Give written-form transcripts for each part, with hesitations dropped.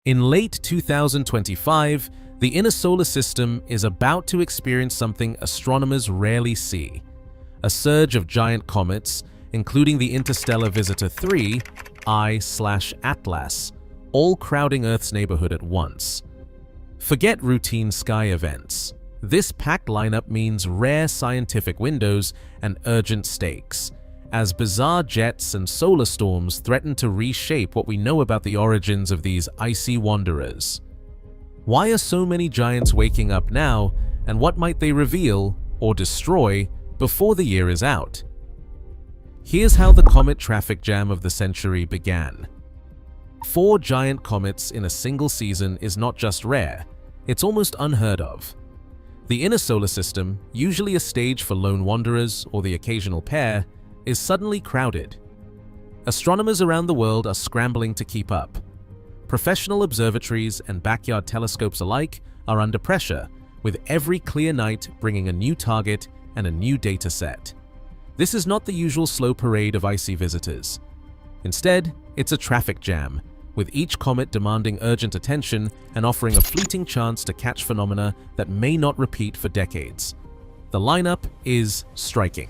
In late 2025, the inner solar system is about to experience something astronomers rarely see: a surge of giant comets, including the interstellar visitor 3I/Atlas, all crowding Earth's neighborhood at once. Forget routine sky events. This packed lineup means rare scientific windows and urgent stakes, as bizarre jets and solar storms threaten to reshape what we know about the origins of these icy wanderers. Why are so many giants waking up now, and what might they reveal or destroy before the year is out? Here's how the comet traffic jam of the century began. 4 giant comets in a single season is not just rare, it's almost unheard of. The inner solar system, usually a stage for lone wanderers or the occasional pair, is suddenly crowded. Astronomers around the world are scrambling to keep up. Professional observatories and backyard telescopes alike are under pressure, with every clear night bringing a new target and a new data set. This is not the usual slow parade of icy visitors. Instead, it's a traffic jam, with each comet demanding urgent attention and offering a fleeting chance to catch phenomena that may not repeat for decades. The lineup is striking.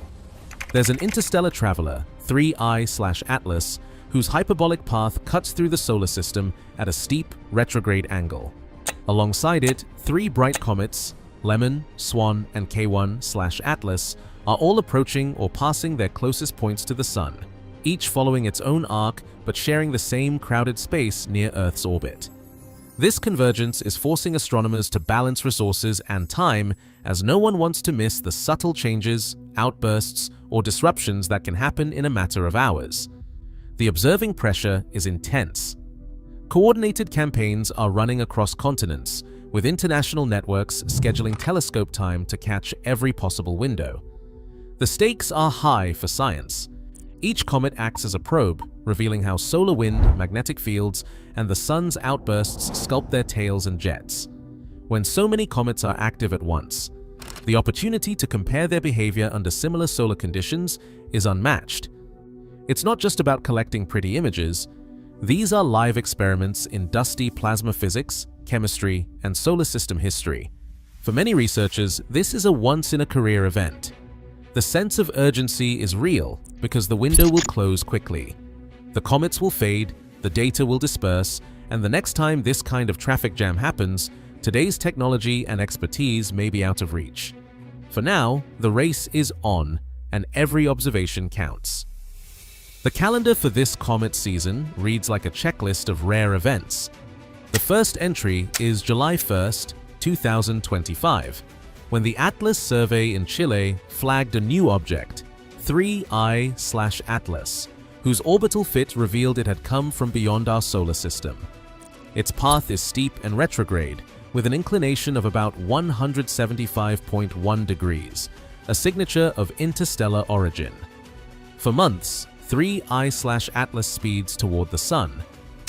There's an interstellar traveler, 3I/Atlas, whose hyperbolic path cuts through the solar system at a steep, retrograde angle. Alongside it, 3 bright comets, Lemmon, SWAN, and K1/Atlas, are all approaching or passing their closest points to the Sun, each following its own arc but sharing the same crowded space near Earth's orbit. This convergence is forcing astronomers to balance resources and time, as no one wants to miss the subtle changes, outbursts, or disruptions that can happen in a matter of hours. The observing pressure is intense. Coordinated campaigns are running across continents, with international networks scheduling telescope time to catch every possible window. The stakes are high for science. Each comet acts as a probe, revealing how solar wind, magnetic fields, and the sun's outbursts sculpt their tails and jets. When so many comets are active at once, the opportunity to compare their behavior under similar solar conditions is unmatched. It's not just about collecting pretty images. These are live experiments in dusty plasma physics, chemistry, and solar system history. For many researchers, this is a once-in-a-career event. The sense of urgency is real because the window will close quickly. The comets will fade, the data will disperse, and the next time this kind of traffic jam happens, today's technology and expertise may be out of reach. For now, the race is on, and every observation counts. The calendar for this comet season reads like a checklist of rare events. The first entry is July 1st, 2025, when the Atlas survey in Chile flagged a new object, 3I/Atlas, whose orbital fit revealed it had come from beyond our solar system. Its path is steep and retrograde, with an inclination of about 175.1 degrees, a signature of interstellar origin. For months, 3I/Atlas speeds toward the Sun,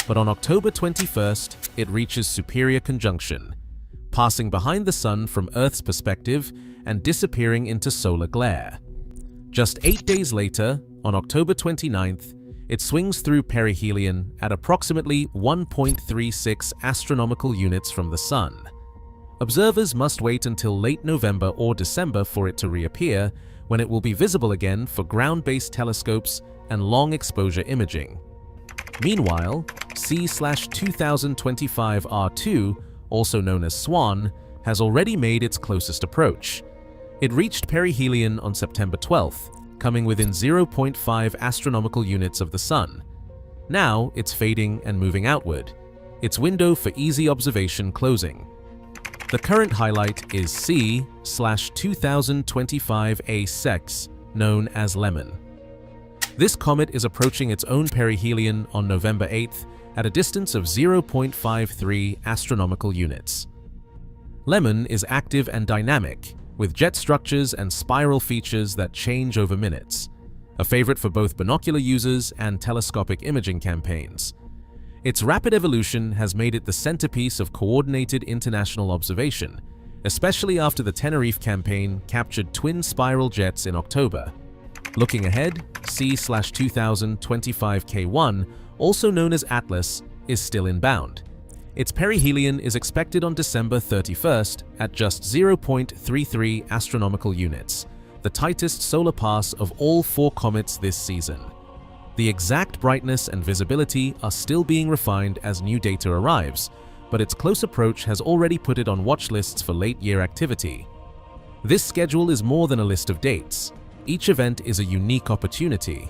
but on October 21st, it reaches superior conjunction, passing behind the Sun from Earth's perspective and disappearing into solar glare. Just 8 days later, on October 29th, it swings through perihelion at approximately 1.36 astronomical units from the Sun. Observers must wait until late November or December for it to reappear, when it will be visible again for ground-based telescopes and long-exposure imaging. Meanwhile, C/2025 R2, also known as SWAN, has already made its closest approach. It reached perihelion on September 12th, coming within 0.5 astronomical units of the Sun. Now it's fading and moving outward, its window for easy observation closing. The current highlight is C/2025 A6, known as Lemmon. This comet is approaching its own perihelion on November 8th at a distance of 0.53 astronomical units. Lemmon is active and dynamic, with jet structures and spiral features that change over minutes, a favorite for both binocular users and telescopic imaging campaigns. Its rapid evolution has made it the centerpiece of coordinated international observation, especially after the Tenerife campaign captured twin spiral jets in October. Looking ahead, C/2025 K1, also known as Atlas, is still inbound. Its perihelion is expected on December 31st at just 0.33 astronomical units, the tightest solar pass of all 4 comets this season. The exact brightness and visibility are still being refined as new data arrives, but its close approach has already put it on watch lists for late-year activity. This schedule is more than a list of dates. Each event is a unique opportunity.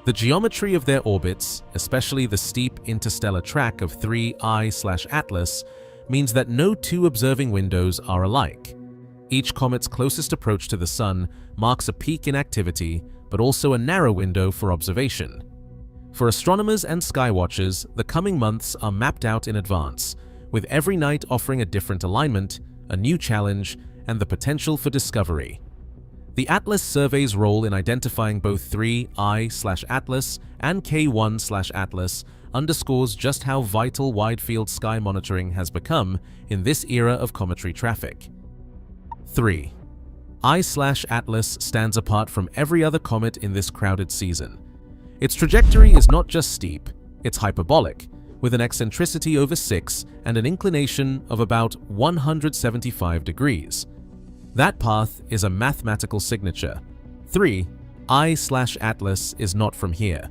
The geometry of their orbits, especially the steep interstellar track of 3I/ATLAS, means that no 2 observing windows are alike. Each comet's closest approach to the Sun marks a peak in activity, but also a narrow window for observation. For astronomers and skywatchers, the coming months are mapped out in advance, with every night offering a different alignment, a new challenge, and the potential for discovery. The ATLAS survey's role in identifying both 3I/ATLAS and K1/ATLAS underscores just how vital wide-field sky monitoring has become in this era of cometary traffic. 3I/ATLAS stands apart from every other comet in this crowded season. Its trajectory is not just steep, it's hyperbolic, with an eccentricity over 6 and an inclination of about 175 degrees. That path is a mathematical signature. 3I/ATLAS is not from here.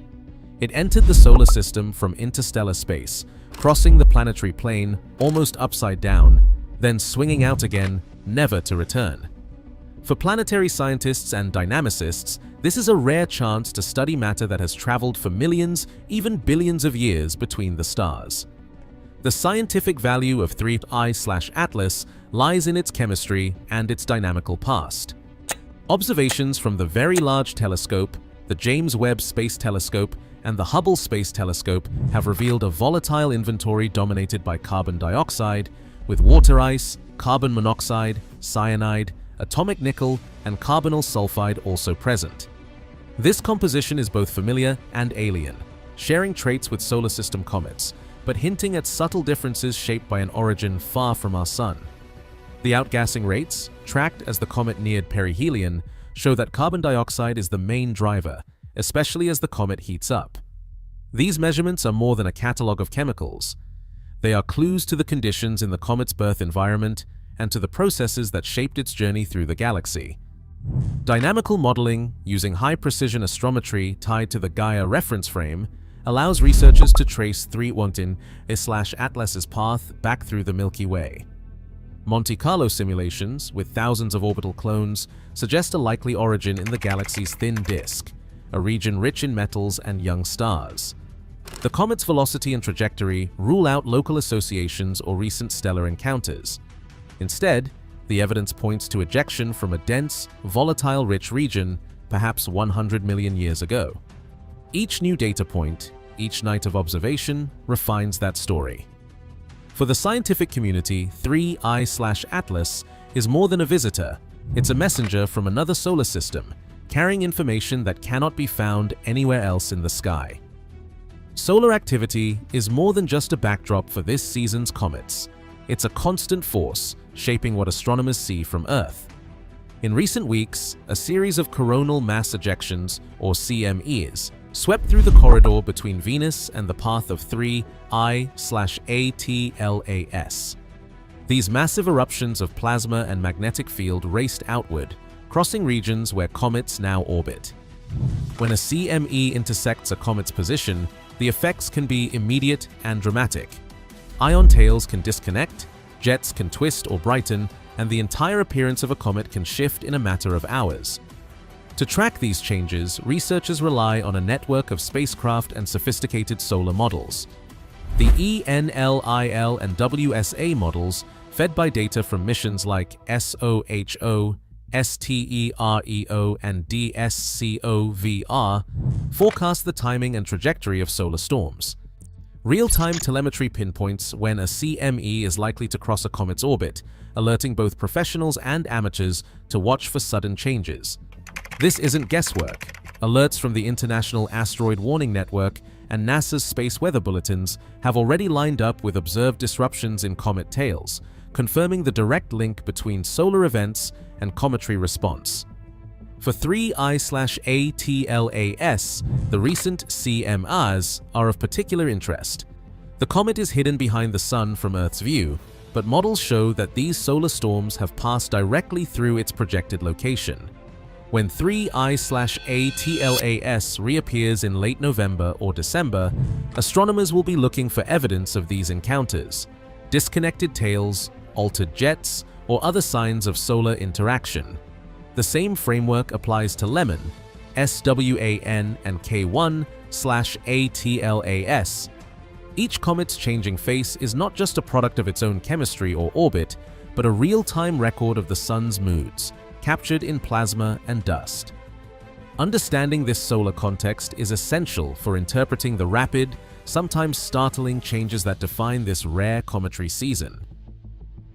It entered the solar system from interstellar space, crossing the planetary plane almost upside down, then swinging out again, never to return. For planetary scientists and dynamicists, this is a rare chance to study matter that has traveled for millions, even billions of years between the stars. The scientific value of 3I/ATLAS lies in its chemistry and its dynamical past. Observations from the Very Large Telescope, the James Webb Space Telescope, and the Hubble Space Telescope have revealed a volatile inventory dominated by carbon dioxide, with water ice, carbon monoxide, cyanide, atomic nickel, and carbonyl sulfide also present. This composition is both familiar and alien, sharing traits with solar system comets, but hinting at subtle differences shaped by an origin far from our Sun. The outgassing rates, tracked as the comet neared perihelion, show that carbon dioxide is the main driver, especially as the comet heats up. These measurements are more than a catalogue of chemicals. They are clues to the conditions in the comet's birth environment and to the processes that shaped its journey through the galaxy. Dynamical modeling, using high-precision astrometry tied to the Gaia reference frame, allows researchers to trace 3I/ATLAS's path back through the Milky Way. Monte Carlo simulations, with thousands of orbital clones, suggest a likely origin in the galaxy's thin disk, a region rich in metals and young stars. The comet's velocity and trajectory rule out local associations or recent stellar encounters. Instead, the evidence points to ejection from a dense, volatile-rich region, perhaps 100 million years ago. Each new data point, each night of observation, refines that story. For the scientific community, 3I/ATLAS is more than a visitor. It's a messenger from another solar system, carrying information that cannot be found anywhere else in the sky. Solar activity is more than just a backdrop for this season's comets. It's a constant force, shaping what astronomers see from Earth. In recent weeks, a series of coronal mass ejections, or CMEs, swept through the corridor between Venus and the path of 3I/ATLAS. These massive eruptions of plasma and magnetic field raced outward, crossing regions where comets now orbit. When a CME intersects a comet's position, the effects can be immediate and dramatic. Ion tails can disconnect, jets can twist or brighten, and the entire appearance of a comet can shift in a matter of hours. To track these changes, researchers rely on a network of spacecraft and sophisticated solar models. The ENLIL and WSA models, fed by data from missions like SOHO, STEREO, and DSCOVR, forecast the timing and trajectory of solar storms. Real-time telemetry pinpoints when a CME is likely to cross a comet's orbit, alerting both professionals and amateurs to watch for sudden changes. This isn't guesswork. Alerts from the International Asteroid Warning Network and NASA's space weather bulletins have already lined up with observed disruptions in comet tails, confirming the direct link between solar events and cometary response. For 3I/ATLAS, the recent CMEs are of particular interest. The comet is hidden behind the Sun from Earth's view, but models show that these solar storms have passed directly through its projected location. When 3I/ATLAS reappears in late November or December, astronomers will be looking for evidence of these encounters, disconnected tails, altered jets, or other signs of solar interaction. The same framework applies to Lemmon, SWAN, and K1/ATLAS. Each comet's changing face is not just a product of its own chemistry or orbit, but a real-time record of the Sun's moods, captured in plasma and dust. Understanding this solar context is essential for interpreting the rapid, sometimes startling changes that define this rare cometary season.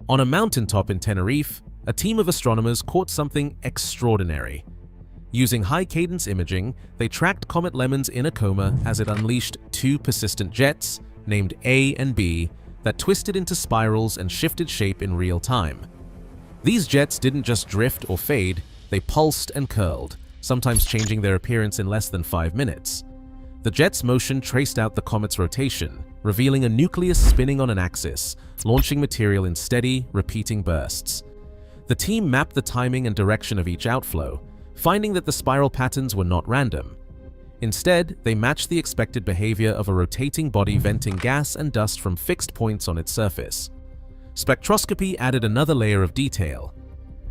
On a mountaintop in Tenerife, a team of astronomers caught something extraordinary. Using high-cadence imaging, they tracked Comet Lemmon's inner coma as it unleashed two persistent jets, named A and B, that twisted into spirals and shifted shape in real time. These jets didn't just drift or fade, they pulsed and curled, sometimes changing their appearance in less than 5 minutes. The jet's motion traced out the comet's rotation, revealing a nucleus spinning on an axis, launching material in steady, repeating bursts. The team mapped the timing and direction of each outflow, finding that the spiral patterns were not random. Instead, they matched the expected behavior of a rotating body venting gas and dust from fixed points on its surface. Spectroscopy added another layer of detail.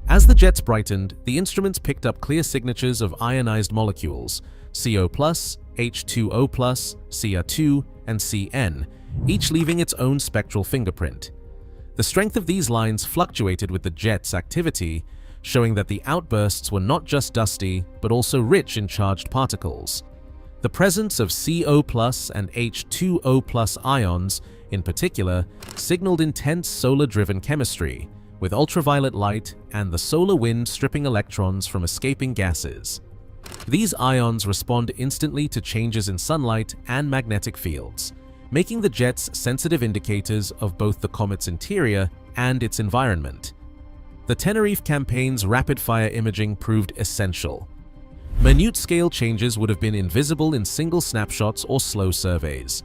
As the jets brightened, the instruments picked up clear signatures of ionized molecules, CO+, H2O+, Cr2, and Cn, each leaving its own spectral fingerprint. The strength of these lines fluctuated with the jet's activity, showing that the outbursts were not just dusty, but also rich in charged particles. The presence of CO+ and H2O+ ions, in particular, signaled intense solar-driven chemistry, with ultraviolet light and the solar wind stripping electrons from escaping gases. These ions respond instantly to changes in sunlight and magnetic fields, making the jets sensitive indicators of both the comet's interior and its environment. The Tenerife campaign's rapid-fire imaging proved essential. Minute-scale changes would have been invisible in single snapshots or slow surveys.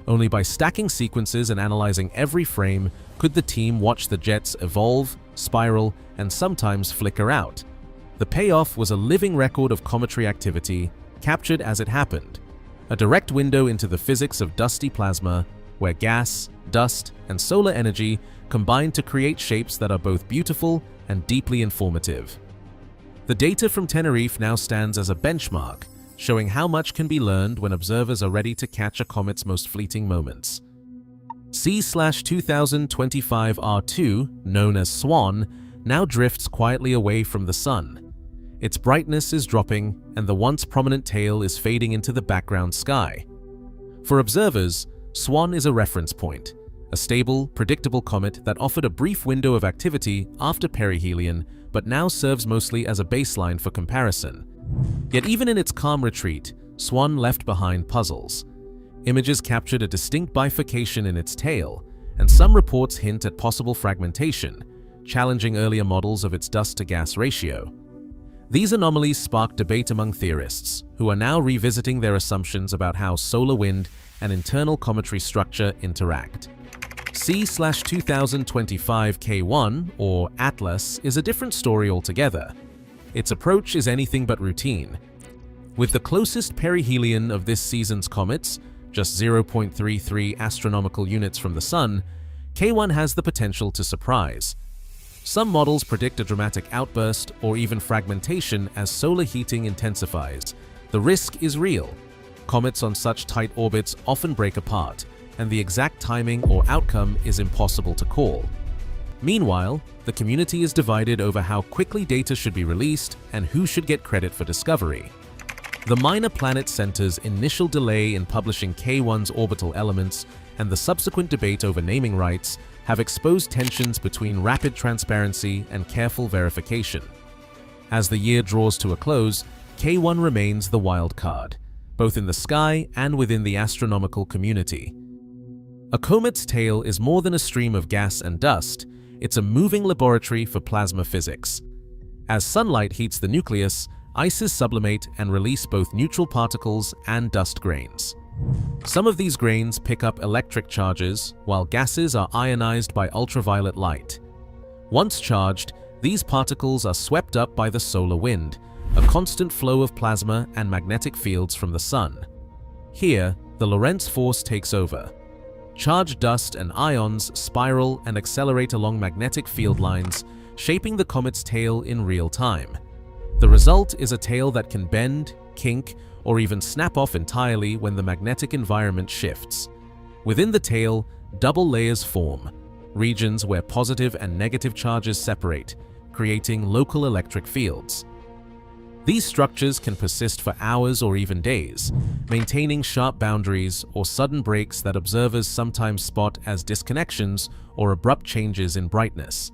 Only by stacking sequences and analyzing every frame could the team watch the jets evolve, spiral, and sometimes flicker out. The payoff was a living record of cometary activity, captured as it happened, a direct window into the physics of dusty plasma, where gas, dust, and solar energy combine to create shapes that are both beautiful and deeply informative. The data from Tenerife now stands as a benchmark, showing how much can be learned when observers are ready to catch a comet's most fleeting moments. C/2025 R2, known as SWAN, now drifts quietly away from the Sun. Its brightness is dropping, and the once prominent tail is fading into the background sky. For observers, SWAN is a reference point, a stable, predictable comet that offered a brief window of activity after perihelion, but now serves mostly as a baseline for comparison. Yet even in its calm retreat, SWAN left behind puzzles. Images captured a distinct bifurcation in its tail, and some reports hint at possible fragmentation, challenging earlier models of its dust-to-gas ratio. These anomalies sparked debate among theorists, who are now revisiting their assumptions about how solar wind and internal cometary structure interact. C/2025 K1, or ATLAS, is a different story altogether. Its approach is anything but routine. With the closest perihelion of this season's comets, just 0.33 astronomical units from the Sun, K1 has the potential to surprise. Some models predict a dramatic outburst or even fragmentation as solar heating intensifies. The risk is real. Comets on such tight orbits often break apart, and the exact timing or outcome is impossible to call. Meanwhile, the community is divided over how quickly data should be released and who should get credit for discovery. The Minor Planet Center's initial delay in publishing K1's orbital elements and the subsequent debate over naming rights have exposed tensions between rapid transparency and careful verification. As the year draws to a close, K1 remains the wild card, both in the sky and within the astronomical community. A comet's tail is more than a stream of gas and dust, it's a moving laboratory for plasma physics. As sunlight heats the nucleus, ices sublimate and release both neutral particles and dust grains. Some of these grains pick up electric charges, while gases are ionized by ultraviolet light. Once charged, these particles are swept up by the solar wind, a constant flow of plasma and magnetic fields from the sun. Here, the Lorentz force takes over. Charged dust and ions spiral and accelerate along magnetic field lines, shaping the comet's tail in real time. The result is a tail that can bend, kink, or even snap off entirely when the magnetic environment shifts. Within the tail, double layers form, regions where positive and negative charges separate, creating local electric fields. These structures can persist for hours or even days, maintaining sharp boundaries or sudden breaks that observers sometimes spot as disconnections or abrupt changes in brightness.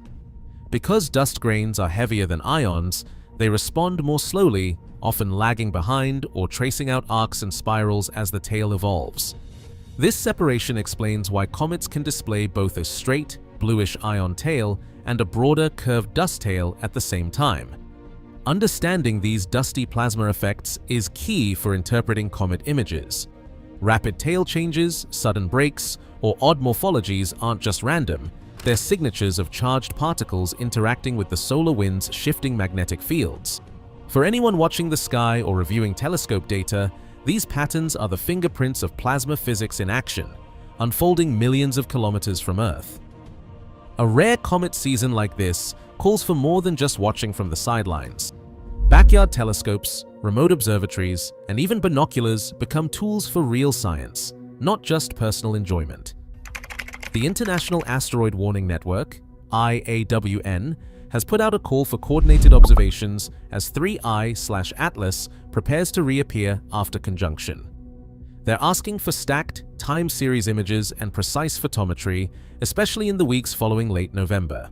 Because dust grains are heavier than ions, they respond more slowly, often lagging behind or tracing out arcs and spirals as the tail evolves. This separation explains why comets can display both a straight, bluish ion tail and a broader, curved dust tail at the same time. Understanding these dusty plasma effects is key for interpreting comet images. Rapid tail changes, sudden breaks, or odd morphologies aren't just random, they're signatures of charged particles interacting with the solar wind's shifting magnetic fields. For anyone watching the sky or reviewing telescope data, these patterns are the fingerprints of plasma physics in action, unfolding millions of kilometers from Earth. A rare comet season like this calls for more than just watching from the sidelines. Backyard telescopes, remote observatories, and even binoculars become tools for real science, not just personal enjoyment. The International Asteroid Warning Network, IAWN, has put out a call for coordinated observations as 3I/ATLAS prepares to reappear after conjunction. They're asking for stacked, time series images and precise photometry, especially in the weeks following late November.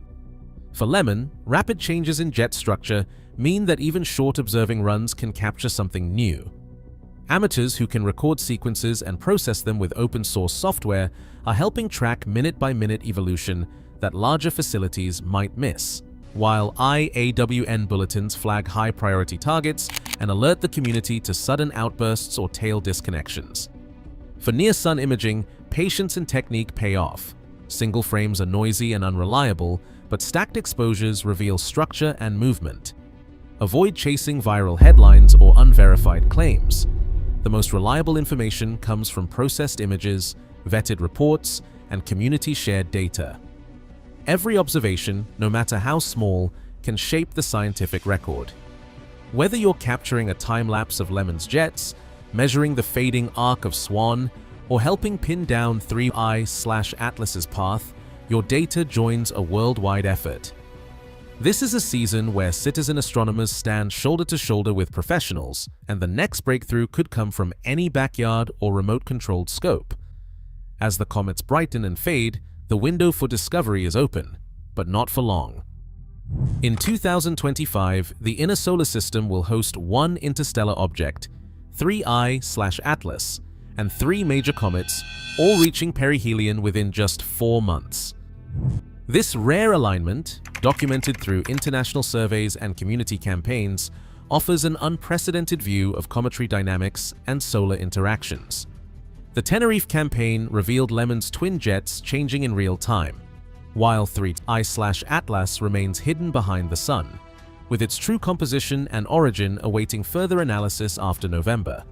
For Lemmon, rapid changes in jet structure mean that even short observing runs can capture something new. Amateurs who can record sequences and process them with open-source software are helping track minute-by-minute evolution that larger facilities might miss, while IAWN bulletins flag high-priority targets and alert the community to sudden outbursts or tail disconnections. For near-Sun imaging, patience and technique pay off. Single frames are noisy and unreliable, but stacked exposures reveal structure and movement. Avoid chasing viral headlines or unverified claims. The most reliable information comes from processed images, vetted reports, and community-shared data. Every observation, no matter how small, can shape the scientific record. Whether you're capturing a time-lapse of Lemmon's jets, measuring the fading arc of SWAN, or helping pin down 3I/ATLAS's path, your data joins a worldwide effort. This is a season where citizen astronomers stand shoulder to shoulder with professionals, and the next breakthrough could come from any backyard or remote-controlled scope. As the comets brighten and fade, the window for discovery is open, but not for long. In 2025, the inner solar system will host one interstellar object, 3I/ATLAS, and 3 major comets, all reaching perihelion within just 4 months. This rare alignment, documented through international surveys and community campaigns, offers an unprecedented view of cometary dynamics and solar interactions. The Tenerife campaign revealed Lemmon's twin jets changing in real time, while 3I/ATLAS remains hidden behind the sun, with its true composition and origin awaiting further analysis after November.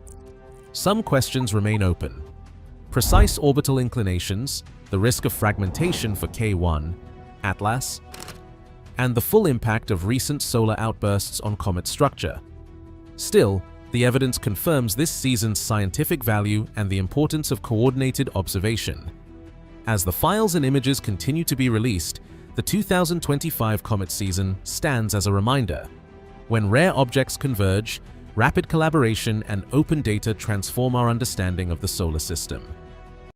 Some questions remain open. Precise orbital inclinations, the risk of fragmentation for K1, ATLAS, and the full impact of recent solar outbursts on comet structure. Still, the evidence confirms this season's scientific value and the importance of coordinated observation. As the files and images continue to be released, the 2025 comet season stands as a reminder. When rare objects converge, rapid collaboration and open data transform our understanding of the solar system.